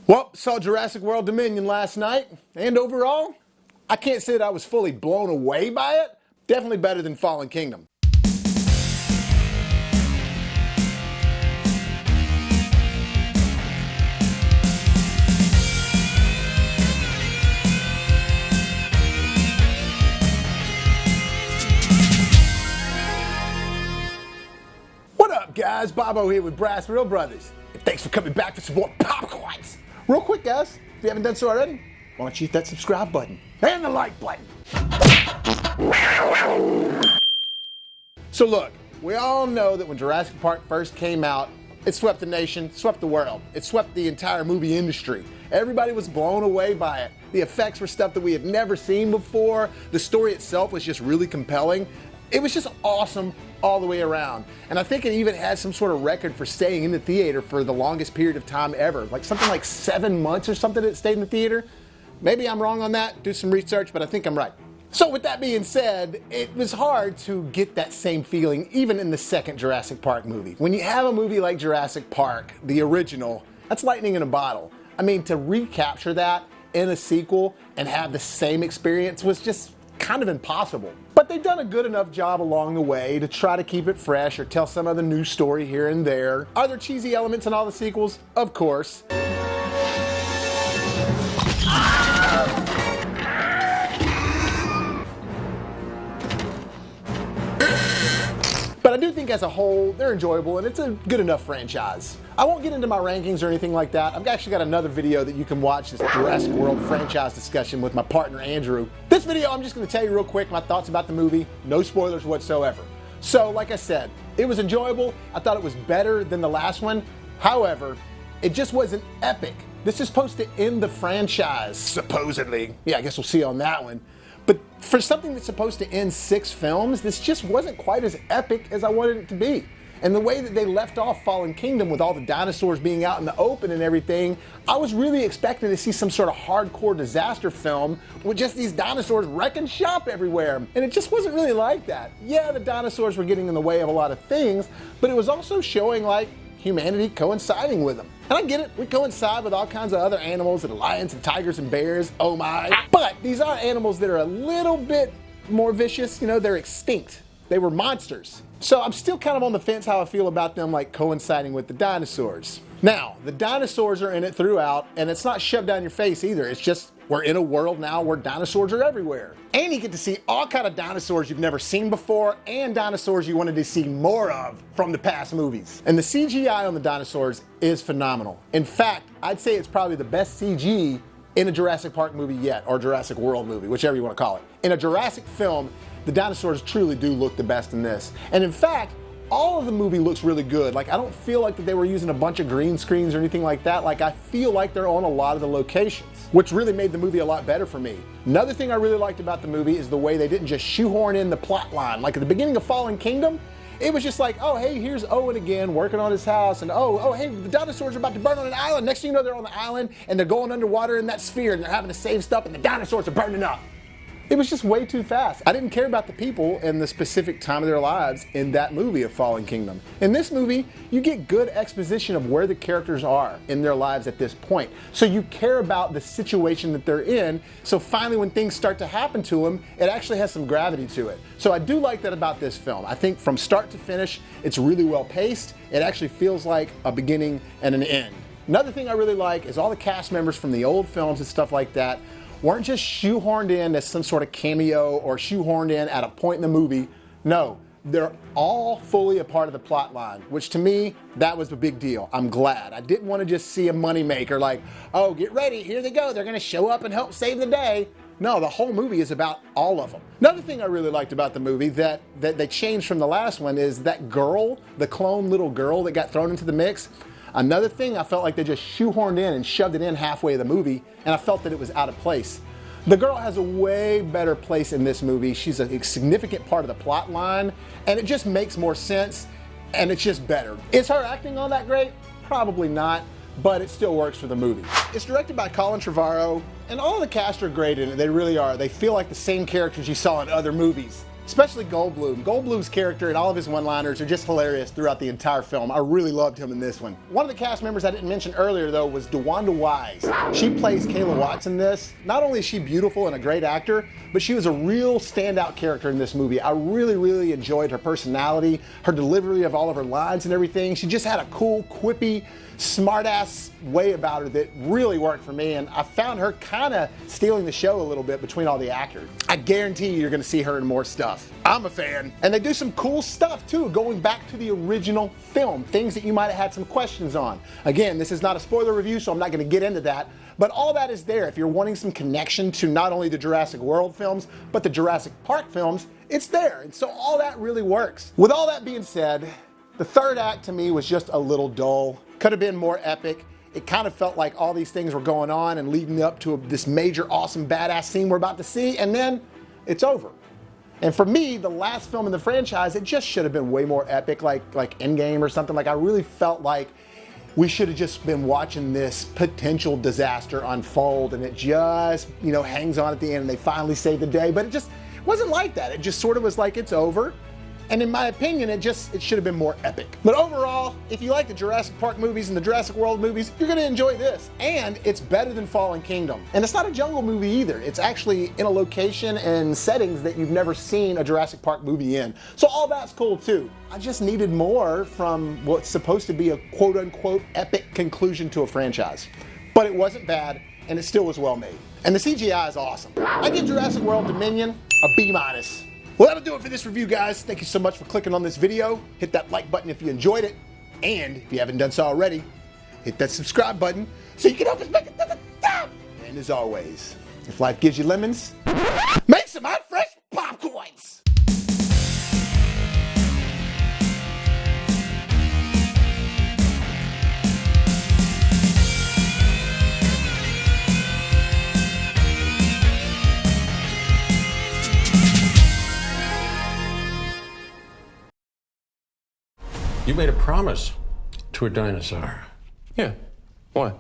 Well, saw Jurassic World Dominion last night, and overall, I can't say that I was fully blown away by it. Definitely better than Fallen Kingdom. What up, guys? Bobo here with BrassReel Brothers. And thanks for coming back for some more popcorns. Real quick, guys, if you haven't done so already, why don't you hit that subscribe button and the like button. So look, we all know that when Jurassic Park first came out, it swept the nation, swept the world. It swept the entire movie industry. Everybody was blown away by it. The effects were stuff that we had never seen before. The story itself was just really compelling. It was just awesome all the way around. And I think it even had some sort of record for staying in the theater for the longest period of time ever. Like something like 7 months or something that stayed in the theater. Maybe I'm wrong on that, do some research, but I think I'm right. So with that being said, it was hard to get that same feeling even in the second Jurassic Park movie. When you have a movie like Jurassic Park, the original, that's lightning in a bottle. I mean, to recapture that in a sequel and have the same experience was just kind of impossible. But they've done a good enough job along the way to try to keep it fresh or tell some other new story here and there. Are there cheesy elements in all the sequels? Of course. But I do think as a whole, they're enjoyable and it's a good enough franchise. I won't get into my rankings or anything like that. I've actually got another video that you can watch, this Jurassic World franchise discussion with my partner Andrew. This video, I'm just gonna tell you real quick my thoughts about the movie, no spoilers whatsoever. So like I said, it was enjoyable. I thought it was better than the last one. However, it just wasn't epic. This is supposed to end the franchise, supposedly. Yeah, I guess we'll see on that one. But for something that's supposed to end 6 films, this just wasn't quite as epic as I wanted it to be. And the way that they left off Fallen Kingdom with all the dinosaurs being out in the open and everything, I was really expecting to see some sort of hardcore disaster film with just these dinosaurs wrecking shop everywhere. And it just wasn't really like that. Yeah, the dinosaurs were getting in the way of a lot of things, but it was also showing like humanity coinciding with them. And I get it, we coincide with all kinds of other animals, and lions and tigers and bears, oh my. But these are animals that are a little bit more vicious, you know, they're extinct. They were monsters. So I'm still kind of on the fence how I feel about them like coinciding with the dinosaurs. Now, the dinosaurs are in it throughout, and it's not shoved down your face either. It's just, we're in a world now where dinosaurs are everywhere. And you get to see all kind of dinosaurs you've never seen before, and dinosaurs you wanted to see more of from the past movies. And the CGI on the dinosaurs is phenomenal. In fact, I'd say it's probably the best CG in a Jurassic Park movie yet, or Jurassic World movie, whichever you want to call it. In a Jurassic film, the dinosaurs truly do look the best in this. And in fact, all of the movie looks really good. Like, I don't feel like that they were using a bunch of green screens or anything like that. Like, I feel like they're on a lot of the locations, which really made the movie a lot better for me. Another thing I really liked about the movie is the way they didn't just shoehorn in the plot line. Like at the beginning of Fallen Kingdom, it was just like, oh, hey, here's Owen again working on his house, and oh, hey, the dinosaurs are about to burn on an island. Next thing you know, they're on the island, and they're going underwater in that sphere, and they're having to save stuff, and the dinosaurs are burning up. It was just way too fast. I didn't care about the people and the specific time of their lives in that movie of Fallen Kingdom. In this movie, you get good exposition of where the characters are in their lives at this point. So you care about the situation that they're in, so finally when things start to happen to them, it actually has some gravity to it. So I do like that about this film. I think from start to finish, it's really well paced. It actually feels like a beginning and an end. Another thing I really like is all the cast members from the old films and stuff like that weren't just shoehorned in as some sort of cameo or shoehorned in at a point in the movie. No, they're all fully a part of the plot line, which to me, that was a big deal. I'm glad. I didn't want to just see a moneymaker like, oh, get ready, here they go, they're gonna show up and help save the day. No, the whole movie is about all of them. Another thing I really liked about the movie that they changed from the last one is that girl, the clone little girl that got thrown into the mix. Another thing I felt like they just shoehorned in and shoved it in halfway of the movie, and I felt that it was out of place. The girl has a way better place in this movie. She's a significant part of the plot line, and it just makes more sense, and it's just better. Is her acting all that great? Probably not, but it still works for the movie. It's directed by Colin Trevorrow, and all of the cast are great in it. They really are. They feel like the same characters you saw in other movies. especially Goldblum. Goldblum's character and all of his one-liners are just hilarious throughout the entire film. I really loved him in this one. One of the cast members I didn't mention earlier though was DeWanda Wise. She plays Kayla Watts in this. Not only is she beautiful and a great actor, but she was a real standout character in this movie. I really enjoyed her personality, her delivery of all of her lines and everything. She just had a cool, quippy, smart-ass way about her that really worked for me, and I found her kind of stealing the show a little bit between all the actors. I guarantee you're going to see her in more stuff. I'm a fan. And they do some cool stuff too, going back to the original film, things that you might have had some questions on. Again, this is not a spoiler review, so I'm not going to get into that, but all that is there. If you're wanting some connection to not only the Jurassic World films, but the Jurassic Park films, it's there, and so all that really works. With all that being said, the third act to me was just a little dull. Could have been more epic. It kind of felt like all these things were going on and leading up to this major, awesome, badass scene we're about to see, and then it's over. And for me, the last film in the franchise, it just should have been way more epic, like Endgame or something. Like, I really felt like we should have just been watching this potential disaster unfold, and it just, you know, hangs on at the end and they finally save the day. But it just wasn't like that. It just sort of was like, it's over. And in my opinion, it should have been more epic. But overall, if you like the Jurassic Park movies and the Jurassic World movies, you're gonna enjoy this. And it's better than Fallen Kingdom. And it's not a jungle movie either. It's actually in a location and settings that you've never seen a Jurassic Park movie in. So all that's cool too. I just needed more from what's supposed to be a quote unquote epic conclusion to a franchise. But it wasn't bad, and it still was well made. And the CGI is awesome. I give Jurassic World Dominion a B-. Well, that'll do it for this review, guys. Thank you so much for clicking on this video. Hit that like button if you enjoyed it. And if you haven't done so already, hit that subscribe button so you can help us make it to the top. And as always, if life gives you lemons, make some hot, fresh popcorns. You made a promise to a dinosaur. Yeah. What?